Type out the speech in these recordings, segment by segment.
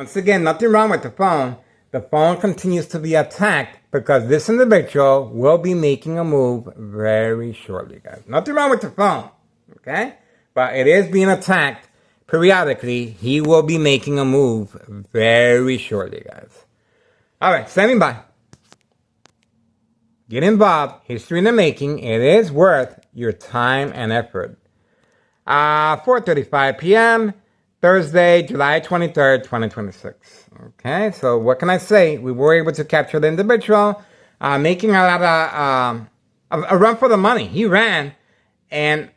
Once again, nothing wrong with the phone. The phone continues to be attacked because this individual will be making a move very shortly, guys. Nothing wrong with the phone, okay? But it is being attacked periodically. He will be making a move very shortly, guys. All right, standing by. Get involved. History in the making. It is worth your time and effort. 4:35 p.m., Thursday, July 23rd, 2026. Okay, so what can I say? We were able to capture the individual making a lot of a run for the money. He ran, and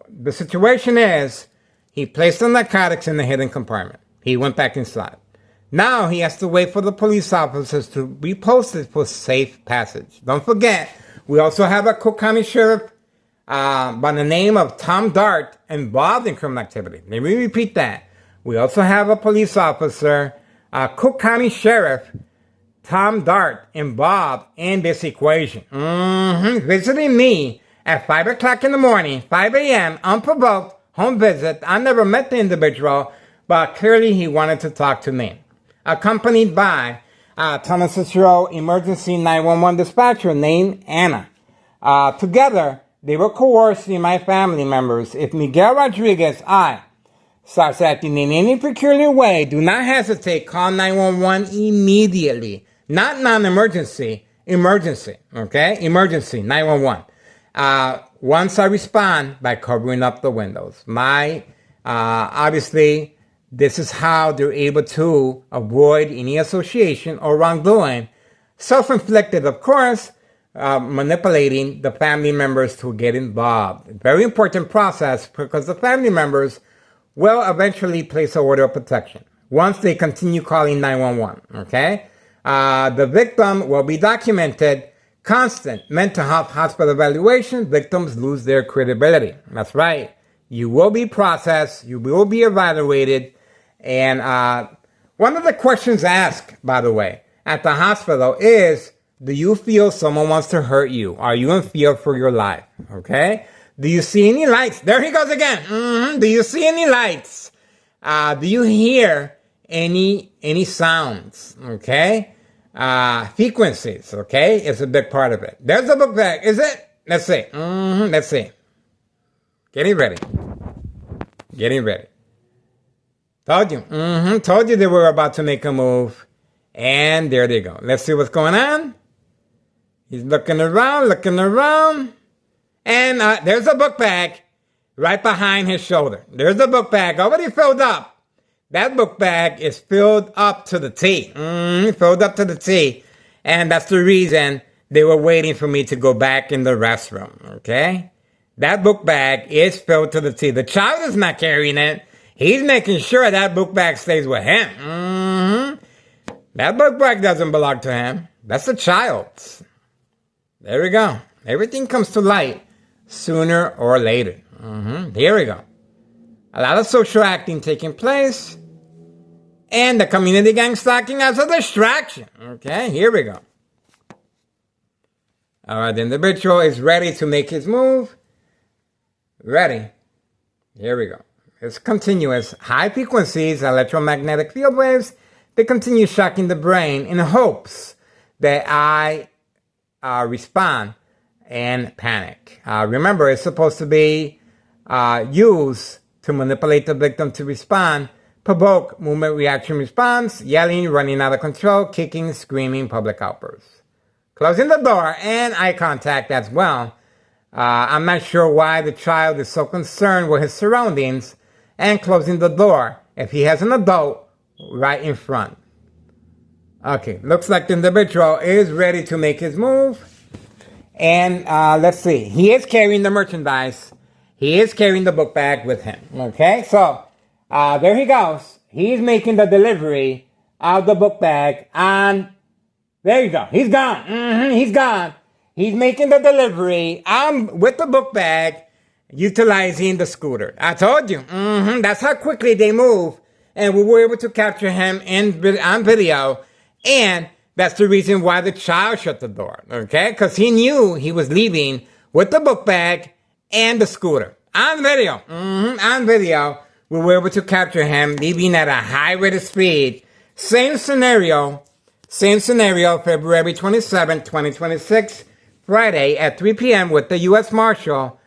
the situation is he placed the narcotics in the hidden compartment. He went back inside. Now he has to wait for the police officers to repost it for safe passage. Don't forget, we also have a Cook County Sheriff by the name of Tom Dart involved in criminal activity. Let me repeat that. We also have a police officer, Cook County Sheriff Tom Dart, involved in this equation. Visiting me at 5 o'clock in the morning, 5 a.m., unprovoked, home visit. I never met the individual, but clearly he wanted to talk to me. Accompanied by Thomas Row Emergency 911 dispatcher named Anna. Together, they were coercing my family members. If Miguel Rodriguez, starts acting in any peculiar way, do not hesitate. Call 911 immediately. Not non-emergency, emergency, okay? Emergency, 911. Once I respond by covering up the windows. Obviously, this is how they're able to avoid any association or wrongdoing. Self-inflicted, of course, manipulating the family members to get involved. Very important process because the family members will eventually place an order of protection once they continue calling 911, okay? The victim will be documented. Constant mental health hospital evaluation. Victims lose their credibility. That's right. You will be processed. You will be evaluated. And one of the questions asked, by the way, at the hospital is, do you feel someone wants to hurt you? Are you in fear for your life? Okay? Do you see any lights? There he goes again. Do you see any lights? Do you hear any sounds? Okay? Frequencies, okay? It's a big part of it. There's the book bag. Is it? Let's see. Let's see. Getting ready. Getting ready. Told you. Told you they were about to make a move. And there they go. Let's see what's going on. He's looking around. And there's a book bag right behind his shoulder. There's the book bag already filled up. That book bag is filled up to the T. Filled up to the T. And that's the reason they were waiting for me to go back in the restroom. Okay? That book bag is filled to the T. The child is not carrying it. He's making sure that book bag stays with him. That book bag doesn't belong to him. That's the child's. There we go. Everything comes to light sooner or later. Here we go. A lot of social acting taking place. And the community gang stalking as a distraction. Okay, here we go. All right, the individual is ready to make his move. Ready. Here we go. It's continuous. High frequencies, electromagnetic field waves, they continue shocking the brain in hopes that I respond and panic. Remember, it's supposed to be used to manipulate the victim to respond, provoke movement reaction response, yelling, running out of control, kicking, screaming, public outbursts. Closing the door and eye contact as well. I'm not sure why the child is so concerned with his surroundings and closing the door if he has an adult right in front. Okay, looks like the individual is ready to make his move. And let's see. He is carrying the merchandise. He is carrying the book bag with him. Okay, so there he goes. He's making the delivery of the book bag. And there you go. He's gone. He's gone. He's making the delivery. I'm with the book bag, utilizing the scooter. I told you. That's how quickly they move. And we were able to capture him on video. And that's the reason why the child shut the door. Okay? Because he knew he was leaving with the book bag and the scooter. On video. On video, we were able to capture him leaving at a high rate of speed Same scenario, February 27th, 2026, Friday at 3 p.m. with the U.S. Marshal,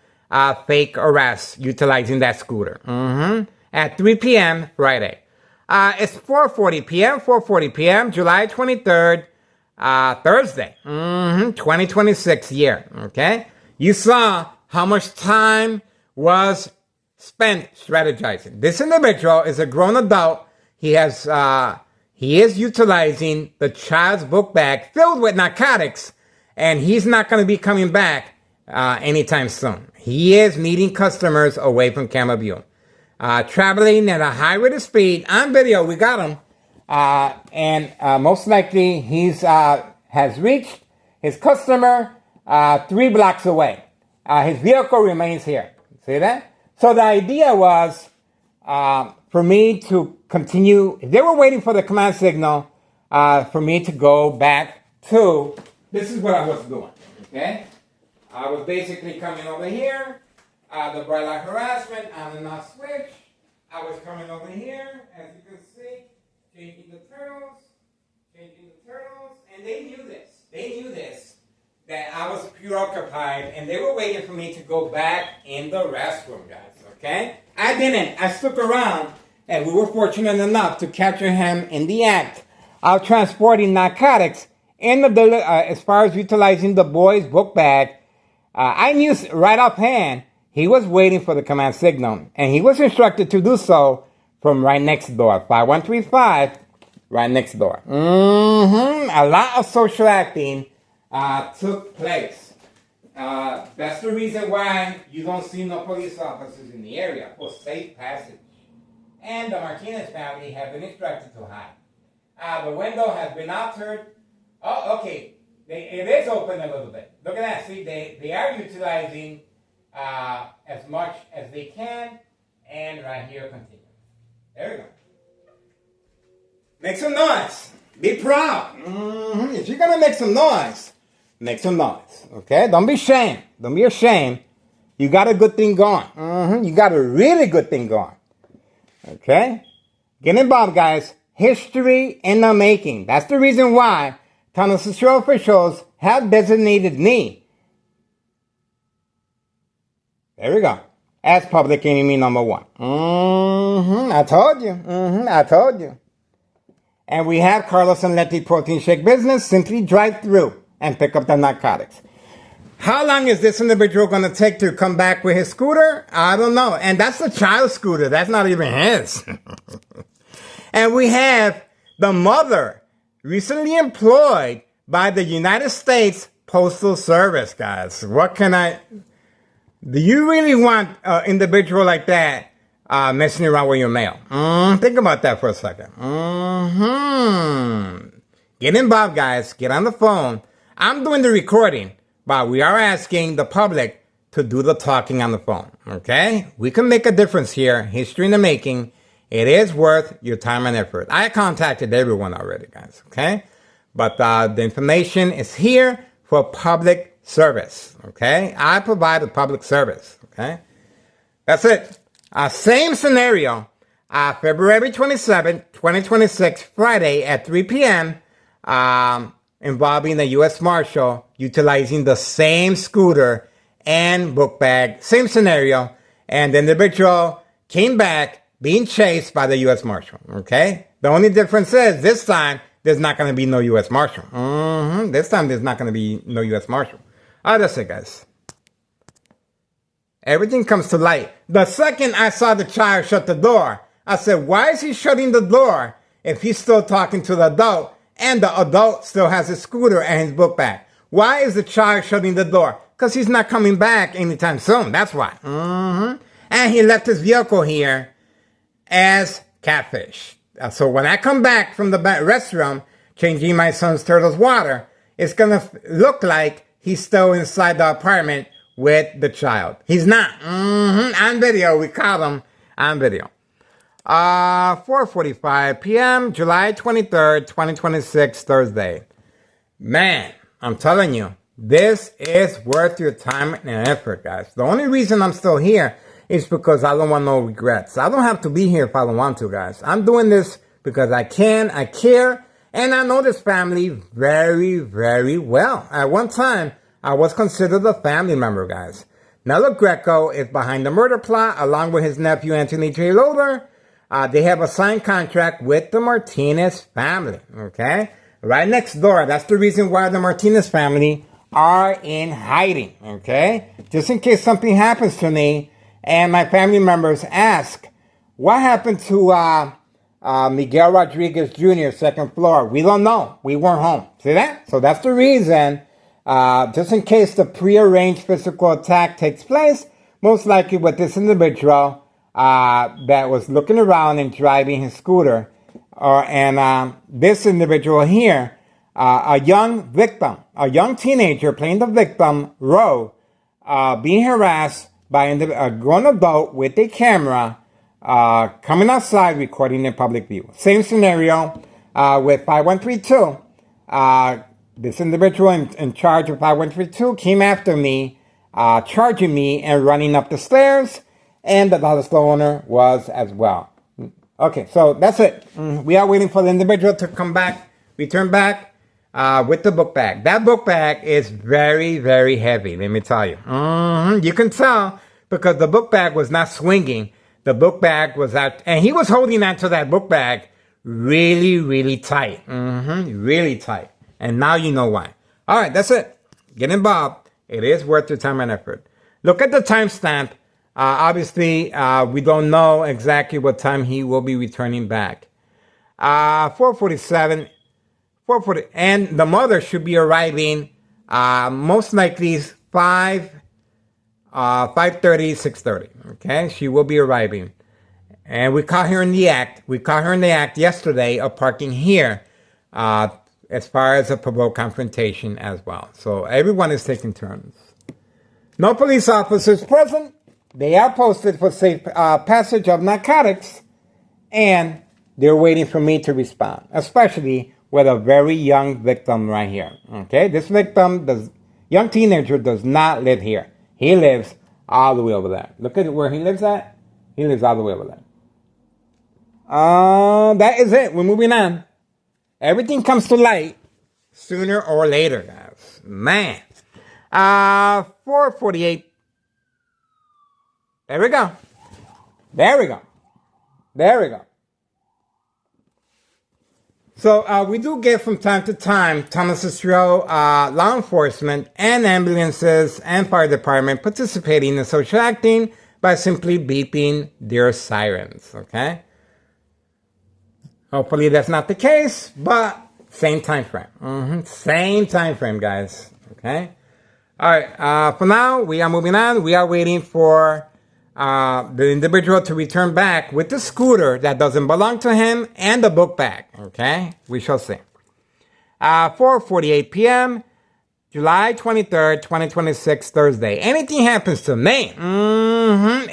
fake arrest utilizing that scooter. At 3 p.m. Friday. It's 4:40 p.m., July 23rd, Thursday, 2026 year, okay? You saw how much time was spent strategizing. This individual is a grown adult. He is utilizing the child's book bag filled with narcotics, and he's not going to be coming back anytime soon. He is meeting customers away from camera view. Traveling at a high rate of speed. On video, we got him. And most likely he's has reached his customer 3 blocks away. His vehicle remains here. See that? So the idea was for me to continue. They were waiting for the command signal for me to go back to. This is what I was doing. Okay, I was basically coming over here. The bright light harassment on and off switch. I was coming over here, as you can see, changing the turtles, and they knew this. They knew this, that I was preoccupied, and they were waiting for me to go back in the restroom, guys, okay? I didn't. I stuck around, and we were fortunate enough to capture him in the act of transporting narcotics in the as far as utilizing the boy's book bag. I knew right offhand he was waiting for the command signal, and he was instructed to do so from right next door, 5135, right next door. A lot of social acting took place. That's the reason why you don't see no police officers in the area for safe passage. And the Martinez family have been instructed to hide. The window has been altered. Oh, okay. It is open a little bit. Look at that. See, they are utilizing as much as they can. And right here, continue. There we go. Make some noise. Be proud. If you're going to make some noise, make some noise. Okay? Don't be ashamed. Don't be ashamed. You got a good thing going. You got a really good thing going. Okay? Get involved, guys. History in the making. That's the reason why Tunnel Secure officials have designated me. There we go. As public enemy number 1. I told you. I told you. And we have Carlos and Letty protein shake business. Simply drive through and pick up the narcotics. How long is this individual going to take to come back with his scooter? I don't know. And that's the child's scooter. That's not even his. And we have the mother recently employed by the United States Postal Service, guys. What can I... Do you really want an individual like that messing around with your mail? Think about that for a second. Get involved, guys. Get on the phone. I'm doing the recording, but we are asking the public to do the talking on the phone, okay? We can make a difference here. History in the making. It is worth your time and effort. I contacted everyone already, guys, okay? But the information is here for public service, okay? I provide a public service, okay? That's it. Same scenario, February 27th, 2026, Friday at 3 p.m., involving the U.S. Marshal utilizing the same scooter and book bag, same scenario, and the individual came back being chased by the U.S. Marshal, okay? The only difference is this time there's not going to be no U.S. Marshal. This time there's not going to be no U.S. Marshal. That's it, guys. Everything comes to light. The second I saw the child shut the door, I said, why is he shutting the door if he's still talking to the adult and the adult still has his scooter and his book bag? Why is the child shutting the door? Because he's not coming back anytime soon. That's why. And he left his vehicle here as catfish. So when I come back from the restroom, changing my son's turtle's water, it's going to look like he's still inside the apartment with the child. He's not. On video. We caught him on video. 4:45 p.m., July 23rd, 2026, Thursday. Man, I'm telling you, this is worth your time and effort, guys. The only reason I'm still here is because I don't want no regrets. I don't have to be here if I don't want to, guys. I'm doing this because I care, and I know this family very, very well. At one time, I was considered a family member, guys. Nello Greco is behind the murder plot, along with his nephew Anthony J. Loader. They have a signed contract with the Martinez family, okay? Right next door. That's the reason why the Martinez family are in hiding, okay? Just in case something happens to me and my family members ask, what happened to Miguel Rodriguez Jr., second floor? We don't know. We weren't home. See that? So that's the reason. Just in case the prearranged physical attack takes place, most likely with this individual that was looking around and driving his scooter, and this individual here, a young victim, a young teenager playing the victim role, being harassed by a grown adult with a camera, coming outside recording in public view. Same scenario with 5132. This individual in charge of 5132 came after me, charging me and running up the stairs, and the dollar store owner was as well. Okay, so that's it. We are waiting for the individual to come back, return back with the book bag. That book bag is very, very heavy, let me tell you. You can tell because the book bag was not swinging. The book bag was out, and he was holding onto that book bag really, really tight. Really tight. And now you know why. All right, that's it. Get involved. It is worth your time and effort. Look at the timestamp. Obviously, we don't know exactly what time he will be returning back. 4:47, 4:40, and the mother should be arriving most likely 5:30, 6:30. Okay, she will be arriving, and we caught her in the act. We caught her in the act yesterday of parking here, as far as a provoked confrontation as well. So everyone is taking turns. No police officers present. They are posted for safe passage of narcotics, and they're waiting for me to respond, especially with a very young victim right here. Okay, this victim, young teenager, does not live here. He lives all the way over there. Look at where he lives at. He lives all the way over there. That is it. We're moving on. Everything comes to light sooner or later, guys. Man. 4:48. There we go. There we go. There we go. So we do get from time to time Thomas Estro, law enforcement and ambulances and fire department participating in social acting by simply beeping their sirens, okay? Hopefully that's not the case, but same time frame. Same time frame, guys, okay? All right, for now, we are moving on. We are waiting for the individual to return back with the scooter that doesn't belong to him and the book bag, okay? We shall see. 4:48 p.m., July 23rd, 2026, Thursday. Anything happens to me,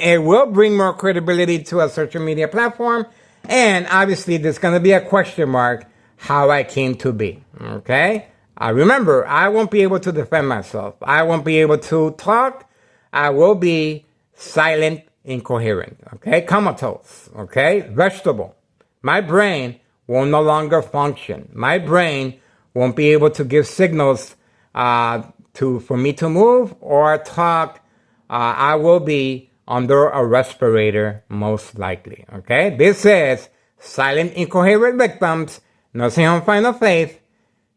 it will bring more credibility to a social media platform, and obviously there's going to be a question mark how I came to be, okay? Remember, I won't be able to defend myself. I won't be able to talk. I will be silent, incoherent, okay? Comatose, okay? Vegetable. My brain will no longer function. My brain won't be able to give signals for me to move or talk. I will be under a respirator, most likely, okay? This is Silent Incoherent Victims, Nursing Home Final Faith.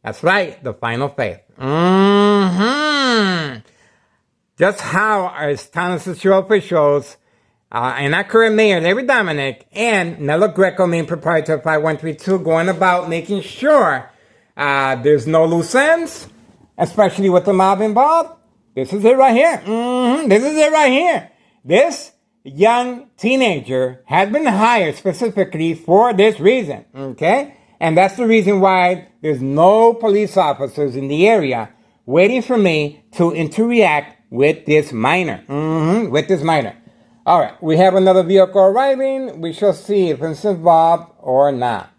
That's right, the Final Faith. Just how as Thomas Estro officials, and our current mayor, Larry Dominic, and Nello Greco, main proprietor of 5132, going about making sure there's no loose ends, especially with the mob involved. This is it right here. This is it right here. This young teenager has been hired specifically for this reason, okay? And that's the reason why there's no police officers in the area waiting for me to interact with this minor. With this minor. All right, we have another vehicle arriving. We shall see if it's involved or not.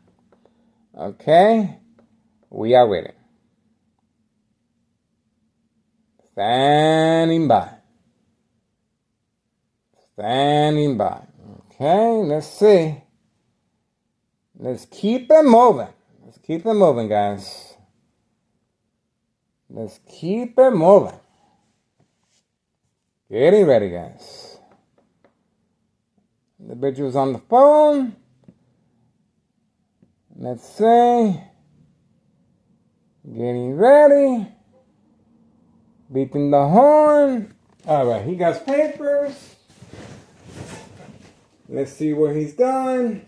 Okay, we are waiting. Standing by. Standing by. Okay, let's see. Let's keep it moving. Let's keep it moving, guys. Let's keep it moving. Getting ready, guys. The individual's on the phone. Let's see. Getting ready. Beeping the horn. Alright, he got papers. Let's see what he's done.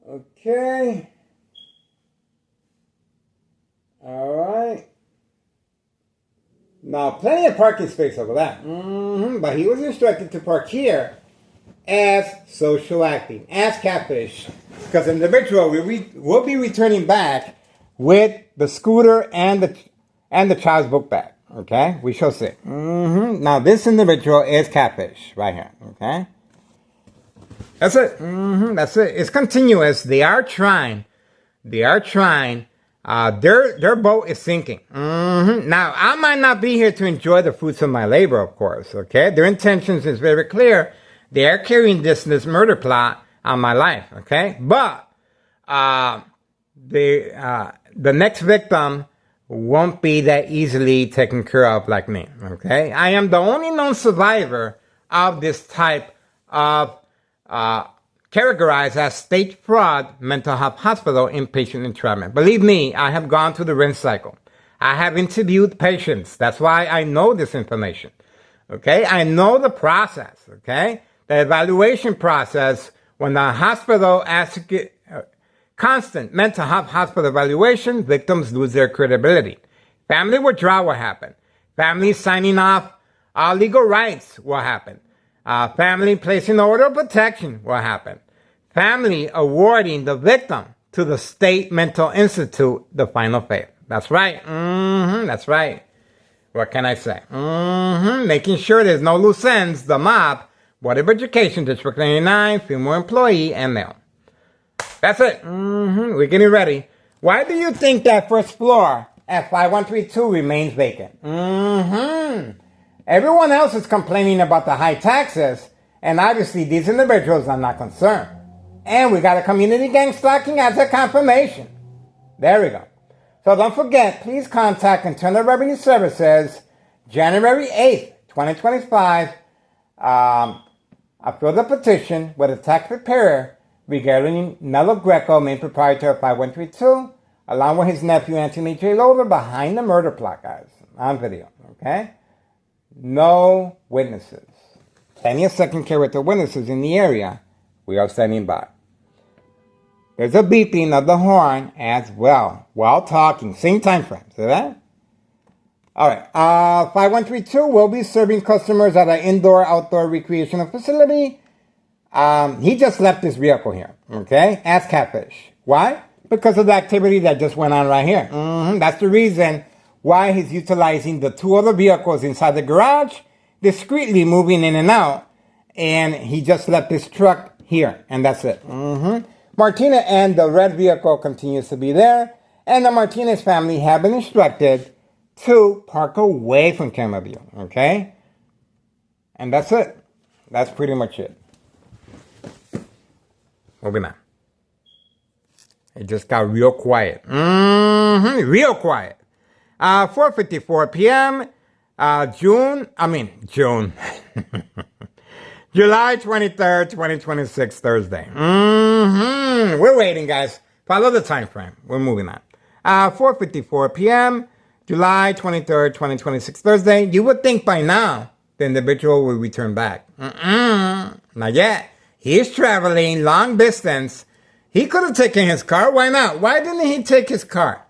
Okay. Alright. Now, plenty of parking space over there. But he was instructed to park here as social acting, as catfish. Because the individual will be returning back with the scooter and the child's book bag. Okay? We shall see. Now, this individual is catfish right here. Okay? That's it. That's it. It's continuous. They are trying. Their boat is sinking. Now, I might not be here to enjoy the fruits of my labor, of course. Okay? Their intentions is very clear. They are carrying this murder plot on my life. Okay? But the next victim won't be that easily taken care of like me. Okay? I am the only known survivor of this type of categorized as state fraud mental health hospital inpatient entrapment. Believe me, I have gone through the rinse cycle. I have interviewed patients. That's why I know this information. Okay? I know the process. Okay? The evaluation process when the hospital asks constant mental health hospital evaluation, victims lose their credibility. Family withdrawal will happen. Family signing off legal rights will happen. Family placing order of protection will happen. Family awarding the victim to the State Mental Institute the final fate. That's right. That's right. What can I say? Making sure there's no loose ends. The mob, Board of Education, District 99, female employee, and male. That's it. We're getting ready. Why do you think that first floor at 5132 remains vacant? Everyone else is complaining about the high taxes, and obviously these individuals are not concerned. And we got a community gang stalking as a confirmation. There we go. So don't forget, please contact Internal Revenue Services, January 8th, 2025. I filled a petition with a tax preparer regarding Nello Greco, main proprietor of 5132, along with his nephew Anthony J. Lover, behind the murder plot, guys, on video, okay? No witnesses. Plenty of second character witnesses in the area. We are standing by. There's a beeping of the horn as well while talking. Same time frame. See that? All right. 5132 will be serving customers at an indoor-outdoor recreational facility. He just left his vehicle here. Okay? As catfish. Why? Because of the activity that just went on right here. That's the reason why he's utilizing the two other vehicles inside the garage, discreetly moving in and out, and he just left his truck here, and that's it. Martina and the red vehicle continues to be there, and the Martinez family have been instructed to park away from camera view, okay? And that's it. That's pretty much it. Moving on. It just got real quiet. Real quiet. 4:54 p.m. June. July 23rd, 2026, Thursday. We're waiting, guys. Follow the time frame. We're moving on. 4:54 p.m. July 23rd, 2026, Thursday. You would think by now the individual will return back. Not yet. He's traveling long distance. He could have taken his car. Why not? Why didn't he take his car?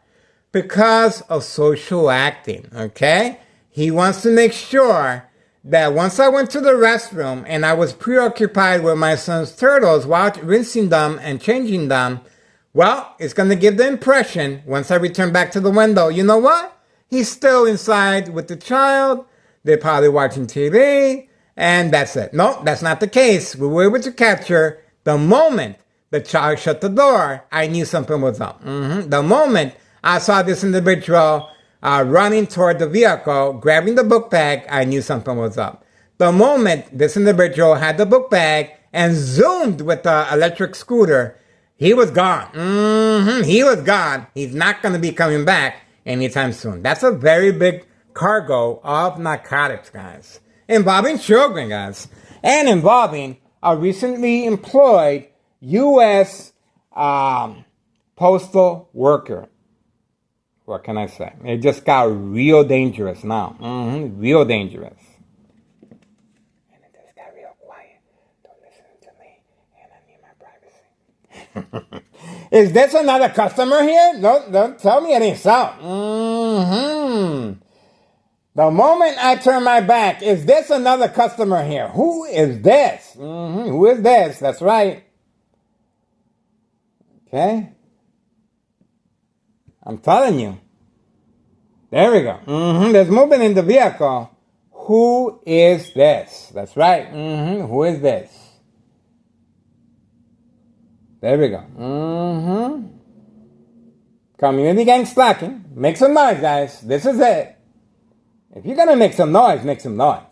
Because of social acting, okay? He wants to make sure that once I went to the restroom and I was preoccupied with my son's turtles while rinsing them and changing them, well, it's going to give the impression, once I return back to the window, you know what? He's still inside with the child. They're probably watching TV, and that's it. No, that's not the case. We were able to capture the moment the child shut the door, I knew something was up. The moment I saw this individual running toward the vehicle, grabbing the book bag, I knew something was up. The moment this individual had the book bag and zoomed with the electric scooter, he was gone. He was gone. He's not going to be coming back anytime soon. That's a very big cargo of narcotics, guys. Involving children, guys. And involving a recently employed U.S. Postal worker. What can I say? It just got real dangerous now. Real dangerous. And it just got real quiet. Don't listen to me. And I need my privacy. Is this another customer here? Don't tell me it ain't so. The moment I turn my back, is this another customer here? Who is this? Who is this? That's right. Okay. I'm telling you. There we go. There's movement in the vehicle. Who is this? That's right. Who is this? There we go. Community gang slacking. Make some noise, guys. This is it. If you're going to make some noise, make some noise.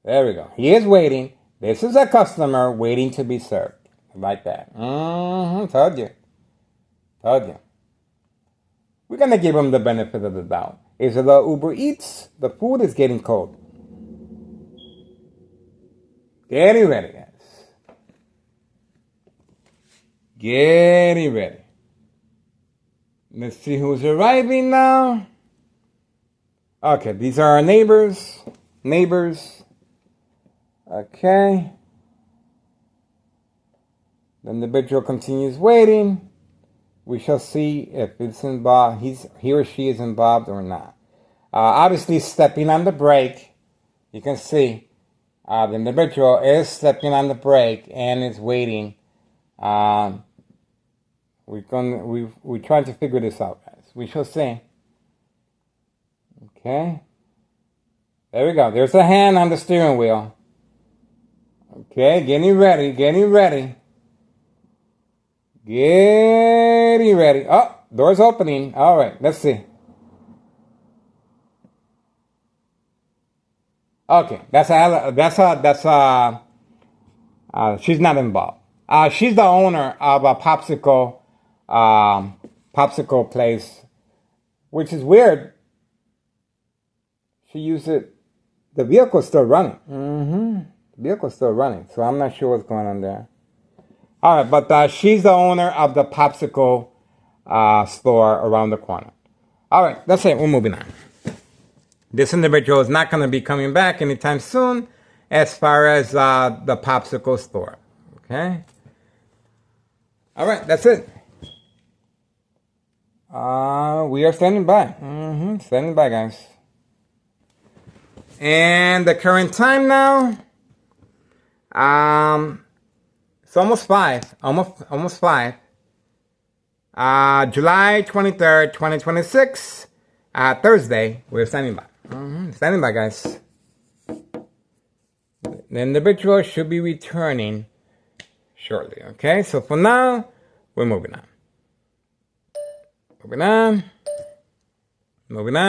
There we go. He is waiting. This is a customer waiting to be served. Like that. Told you. Told you. We're going to give him the benefit of the doubt. Is it the Uber Eats? The food is getting cold. Getting ready, guys. Getting ready. Let's see who's arriving now. Okay, these are our neighbors. Okay. The individual continues waiting. We shall see if it's involved. He or she is involved or not. Obviously, stepping on the brake. You can see the individual is stepping on the brake and is waiting. We're trying to figure this out, guys. We shall see. Okay. There we go. There's a hand on the steering wheel. Okay, getting ready. Getting ready. Oh, door's opening. All right, let's see. Okay, she's not involved. She's the owner of a popsicle place, which is weird. She used it. The vehicle's still running. The vehicle's still running, so I'm not sure what's going on there. All right, but she's the owner of the popsicle store around the corner. All right, that's it. We're moving on. This individual is not going to be coming back anytime soon as far as the popsicle store. Okay? All right, that's it. We are standing by. Standing by, guys. And the current time now, it's almost 5. Almost 5. July 23rd, 2026. Thursday, we're standing by. Standing by, guys. The individual should be returning shortly. Okay, so for now, we're moving on. Moving on.